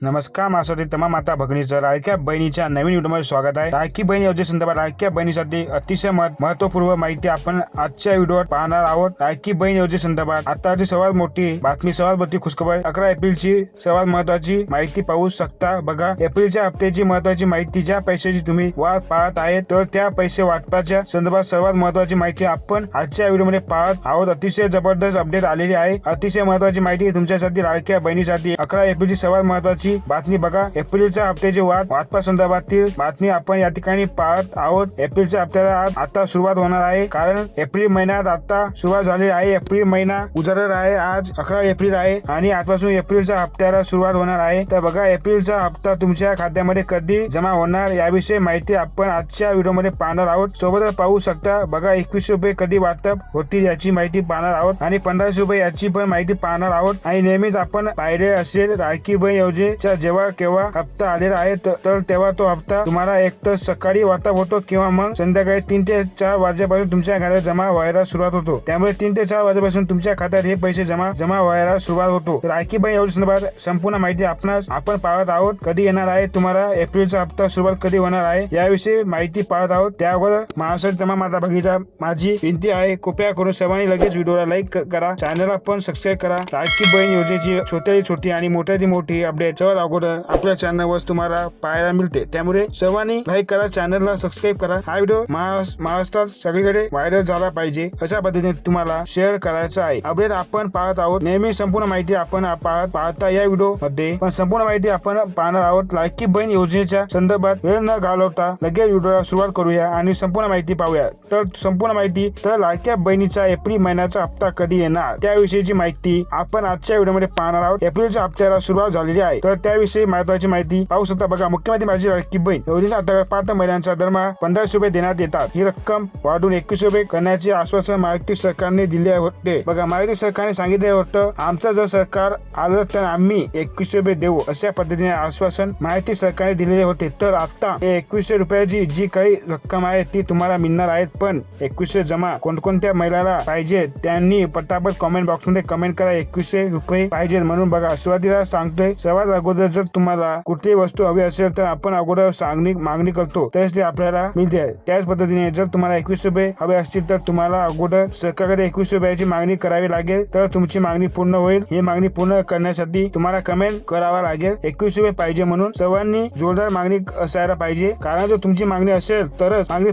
नमस्कार महाराष्ट्रातील तमाम माता भगिनींचं लाडक्या बहिणीच्या नवीन व्हिडिओमध्ये स्वागत आहे। लाडकी बहीण योजनेसंदर्भात लाडक्या बहिणीसाठी अतिशय महत्त्वपूर्ण माहिती आपण आजच्या व्हिडिओत पाहणार आहोत। लाडकी बहीण योजनेसंदर्भात आताची सर्वात मोठी बातमी, सर्वात मोठी खुशखबर 11 एप्रिलची सर्वात महत्त्वाची माहिती पाहू शकता। बघा, एप्रिलच्या हप्त्याची महत्त्वाची माहिती, ज्या पैशाची तुम्ही वाट पाहत आहेत तर त्या पैसे वाटपाच्या संदर्भात सर्वात महत्त्वाची माहिती आपण आजच्या व्हिडिओमध्ये पाहत आहोत। अतिशय जबरदस्त अपडेट आलेली आहे। अतिशय महत्त्वाची माहिती तुमच्यासाठी, लाडक्या बहिणीसाठी 11 एप्रिलची सर्वात महत्त्वाची बातमी। बघा, एप्रिलच्या हप्त्याची वाटपा संदर्भातील बातमी आपण या ठिकाणी पाहत आहोत। एप्रिलच्या हप्त्याला आता सुरुवात होणार आहे, कारण एप्रिल महिन्यात आता सुरुवात झाली आहे। एप्रिल महिना उजाडत आहे, आज 11 एप्रिल आहे आणि आजपासून एप्रिलच्या हप्त्याला सुरुवात होणार आहे। तर बघा, एप्रिलचा हप्ता तुमच्या खात्यामध्ये कधी जमा होणार याविषयी माहिती आपण आजच्या व्हिडिओमध्ये पाहणार आहोत। सोबतच पाहू शकता, बघा 21 रुपये कधी वाटप होतील याची माहिती पाहणार आहोत आणि 1500 रुपये याची पण माहिती पाहणार आहोत। आणि नेहमीच आपण पाहिले असेल, लाडकी बहीण योजनेच्या जेव्हा केव्हा हप्ता आलेला आहे तर तेव्हा तो हप्ता तुम्हाला एक तर सकाळी वाटप होतो किंवा मग संध्याकाळी 3 ते 4 वाजेपासून तुमच्या खात्यात जमा व्हायला सुरुवात होतो। त्यामुळे 3 ते 4 वाजेपासून तुमच्या खात्यात हे पैसे जमा व्हायला सुरुवात होतो। तर लाडकी बहीण योजनेसंदर्भात संपूर्ण माहिती आपण पाहत आहोत। कधी येणार आहे, तुम्हाला एप्रिलचा हप्ता सुरुवात कधी होणार आहे याविषयी माहिती पाहत आहोत। त्या अगोदर महाराष्ट्रातील तमाम माता भगिनींना माझी विनंती आहे, कृपया करून सर्वांनी लगेच व्हिडिओला लाईक करा, चॅनलला पण सबस्क्राईब करा। लाडकी बहीण योजनेची छोटी छोटी आणि मोठी मोठी अपडेट सर्वात अगोदर आपल्या चॅनलवर तुम्हाला पाहायला मिळते। त्यामुळे सर्वांनी लाईक करा, चॅनलला सबस्क्राईब करा। हा व्हिडिओ महाराष्ट्रात सगळीकडे व्हायरल झाला पाहिजे अशा पद्धतीने तुम्हाला शेअर करायचा आहे। अपडेट आपण पाहत आहोत। नेहमी संपूर्ण माहिती आपण पाहता या व्हिडिओ मध्ये, पण संपूर्ण माहिती आपण पाहणार आहोत। लाडकी बहीण योजनेच्या संदर्भात वेळ न घालवता लगेच व्हिडिओला सुरुवात करूया आणि संपूर्ण माहिती पाहूया। तर संपूर्ण माहिती, तर लाडक्या बहिणीचा एप्रिल महिन्याचा हप्ता कधी येणार त्याविषयीची माहिती आपण आजच्या व्हिडिओमध्ये पाहणार आहोत। एप्रिलच्या हप्त्याला सुरुवात झालेली आहे, तर त्याविषयी महत्त्वाची माहिती पाहू शकता। बघा, मुख्यमंत्री माझी लाडकी बहीण योजनेच्या अंतर्गत पात्र महिलांचा दरमहा 1500 रुपये देण्यात येतात। ही रक्कम वाढून 21 रुपये करण्याचे आश्वासन महायुती सरकारने दिले होते। बघा, महायुती सरकारने सांगितले होतं, आमचं जर सरकार आलं तर आम्ही 21 रुपये देऊ, अशा पद्धतीने आश्वासन महायुती सरकारने दिलेले होते। तर आता 21 रुपयाची जी काही रक्कम आहे ती तुम्हाला मिळणार आहेत, पण 21 जमा कोणकोणत्या महिलाला पाहिजे त्यांनी पटापट कमेंट बॉक्समध्ये कमेंट करा, 21 रुपये पाहिजे म्हणून। बघा, सुरुवातीला सांगतोय, सर्वात अगोदर जर तुम्हाला कुठलीही वस्तू हवी असेल तर आपण अगोदर मागणी करतो, तरच ते आपल्याला मिळते। त्याच पद्धतीने जर तुम्हाला 21 रुपये हवे असतील तर तुम्हाला अगोदर सरकारकडे 21 रुपयाची मागणी करावी लागेल, तर तुमची मागणी पूर्ण होईल। ही मागणी पूर्ण करण्यासाठी तुम्हाला कमेंट करावा लागेल 21 रुपये पाहिजे म्हणून। सर्वांनी जोरदार मागणी असायला पाहिजे, कारण जर तुमची मागणी असेल तरच मागणी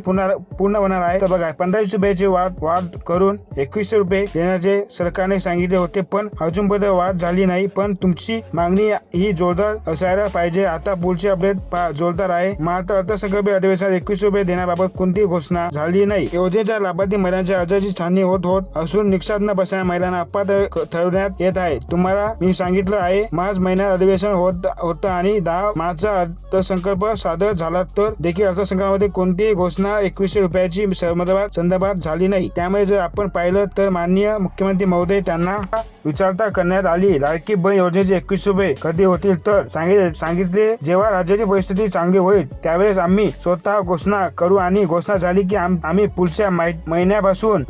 पूर्ण होणार आहे। तर बघा, 1500 रुपयाची वाढ करून 21 रुपये देण्याचे सरकारने सांगितले होते, पण अजूनपर्यंत वाढ झाली नाही। पण तुमची मागणी ही जोरदार असायला पाहिजे। आता पुढची अपडेट जोरदार आहे। मात्र अर्थसंकल्पीय अधिवेशनात 21 रुपये देण्याबाबत कोणतीही घोषणा झाली नाही। योजनेच्या लाभार्थी महिलांच्या अर्जाची छाननी होत असून निकषात न बसणाऱ्या महिलांना अपात्र ठरवण्यात येत आहे। तुम्हाला मी सांगितलं आहे, मार्च महिन्यात अधिवेशन होतं आणि 10 मार्चचा अर्थसंकल्प सादर झाला तर देखील अर्थसंकल्पामध्ये कोणतीही घोषणा 21 रुपयाची संदर्भात झाली नाही। त्यामुळे जर आपण पाहिलं तर माननीय मुख्यमंत्री महोदय त्यांना विचारता करण्यात आली, लाडकी बहीण योजनेचे 21 रुपये कधी होतील, तर सांगितले जेव्हा राज्याची परिस्थिती चांगली होईल त्यावेळेस आम्ही स्वतः घोषणा करू आणि घोषणा झाली की आम्ही पुढच्या महिन्यापासून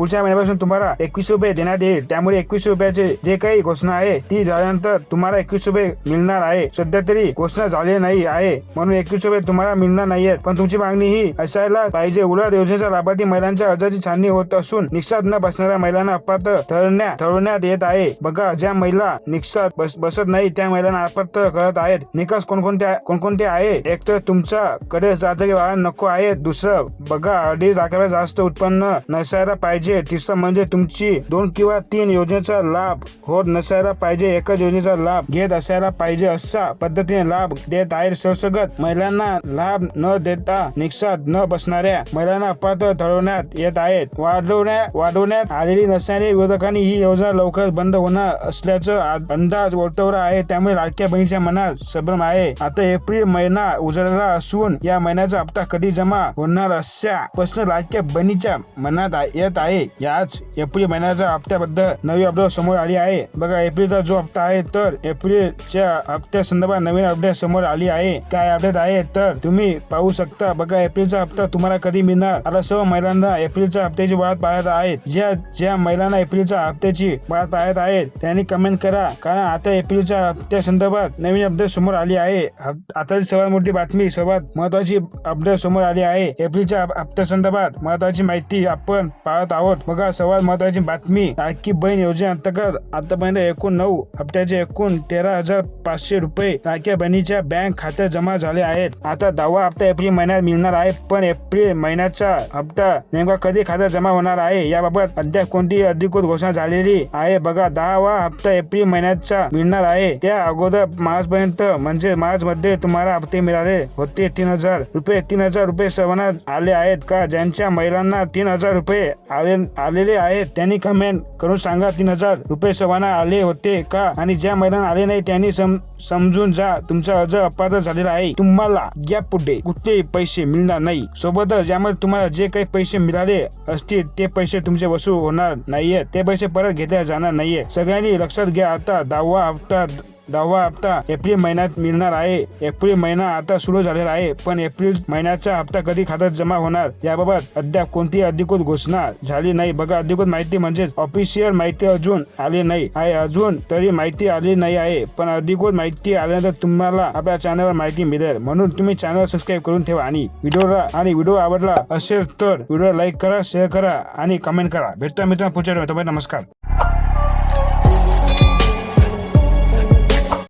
तुम्हाला 21 रुपये देण्यात येईल। त्यामुळे 21 रुपयाचे जे काही घोषणा आहे ती झाल्यानंतर तुम्हाला 21 रुपये मिळणार आहे। सध्या तरी घोषणा झाली नाही आहे म्हणून 21 रुपये तुम्हाला मिळणार नाहीयेत, पण तुमची मागणी ही असायला पाहिजे। उलट योजनेच्या लाभार्थी महिलांच्या अर्जाची छाननी होत असून निकषात न बसणाऱ्या महिलांना अपात्र ठरवण्यात येत आहे। बघा, ज्या महिला निकषात बसत नाही त्या महिलांना अपात्र करत आहेत। निकष कोणकोणते आहेत? एक तर तुमच्याकडे चाचाकी वाहन नको आहे। दुसरं, बघा, 2.5 लाखापेक्षा जास्त उत्पन्न नसायला पाहिजे। तिसरं म्हणजे तुमची 2 किंवा 3 योजनेचा लाभ होत नसायला पाहिजे, एकच योजनेचा लाभ घेत असायला पाहिजे। अशा पद्धतीने लाभ देत आहेत। सरसकट महिलांना लाभ न देता निकषात न बसणाऱ्या महिलांना अपात्र ठरवण्यात येत आहेत। वाढवण्यात आलेली नसल्याने विरोधकांनी ही योजना लवकर बंद होणार असल्याचं अंदाज वर्तवला आहे। त्यामुळे लाडक्या बहिणीच्या मनात संभ्रम आहे। आता एप्रिल महिना उजाडला असून या महिन्याचा हप्ता कधी जमा होणार अशा प्रश्न लाडक्या बहिणीच्या मनात येत आहे। याच एप्रिल महिन्याच्या हप्त्याबद्दल नवी अपडेट समोर आली आहे। बघा, एप्रिलचा जो हप्ता आहे तर एप्रिलच्या हप्त्या संदर्भात नवीन अपडेट समोर आली आहे। काय अपडेट आहे तर तुम्ही पाहू शकता। बघा, एप्रिलचा हप्ता तुम्हाला कधी मिळणार, आता सर्व महिलांना एप्रिलच्या हप्त्याची वाट पाहत आहेत। ज्या महिलांना एप्रिलच्या हप्त्याची वाट पाहत आहेत त्यांनी कमेंट करा, कारण आता एप्रिलच्या हप्त्या संदर्भात नवीन अपडेट समोर आली आहे. आताची सर्वात मोठी बातमी, सर्वात महत्वाची अपडेट समोर आली आहे. एप्रिलच्या हप्त्यासंदर्भात महत्वाची माहिती आपण पाहत आहोत. बघा, सर्वात महत्वाची बातमी, लाडकी बहीण योजनेअंतर्गत आतापर्यंत एकूण 9 हप्त्याचे एकूण 13,500 रुपये लाडक्या बहिणीच्या बँक खात्यात जमा झाले आहेत. आता 10वा हप्ता एप्रिल महिन्यात मिळणार आहे, पण एप्रिल महिन्याचा हप्ता नेमका कधी खात्यात जमा होणार आहे याबाबत अद्याप कोणतीही अधिकृत घोषणा झालेली आहे. बघा, 10वा हप्ता एप्रिल महिन्याचा मिळणार आहे. त्या अगोदर मार्चपर्यंत म्हणजे मार्च मध्ये तुम्हाला हप्ते मिळाले होते 3,000 रुपये. 3,000 रुपये सर्वांना आले आहेत का? ज्यांच्या महिलांना 3,000 रुपये आलेले आहेत त्यांनी कमेंट करून सांगा 3,000 रुपये सर्वांना आले होते का? आणि ज्या महिलांना आले नाही त्यांनी समजून जा, तुमचा अर्ज अपात्र झालेला आहे. तुम्हाला यापुढे कुठलेही पैसे मिळणार नाही. सोबतच यामध्ये तुम्हाला जे काही पैसे मिळाले असतील ते पैसे तुमचे वसूल होणार नाहीये. ते पैसे परत घेतले जाणार नाहीये. सगळ्यांनी लक्षात घ्या. आता 10वा हप्ता एप्रिल महिन्यात मिळणार आहे. एप्रिल महिना आता सुरू झालेला आहे, पण एप्रिल महिन्याचा हप्ता कधी खात्यात जमा होणार याबाबत अद्याप कोणतीही अधिकृत घोषणा झाली नाही. बघा, अधिकृत माहिती म्हणजेच ऑफिशियल माहिती अजून आली नाही आहे. अजून तरी माहिती आली नाही आहे, पण अधिकृत माहिती आल्यानंतर तुम्हाला आपल्या चॅनलवर माहिती मिळेल. म्हणून तुम्ही चॅनल सबस्क्राईब करून ठेवा आणि व्हिडिओ आवडला असेल तर व्हिडिओ लाईक करा, शेअर करा आणि कमेंट करा. भेटता मित्रांनो पुढच्या व्हिडिओत. नमस्कार.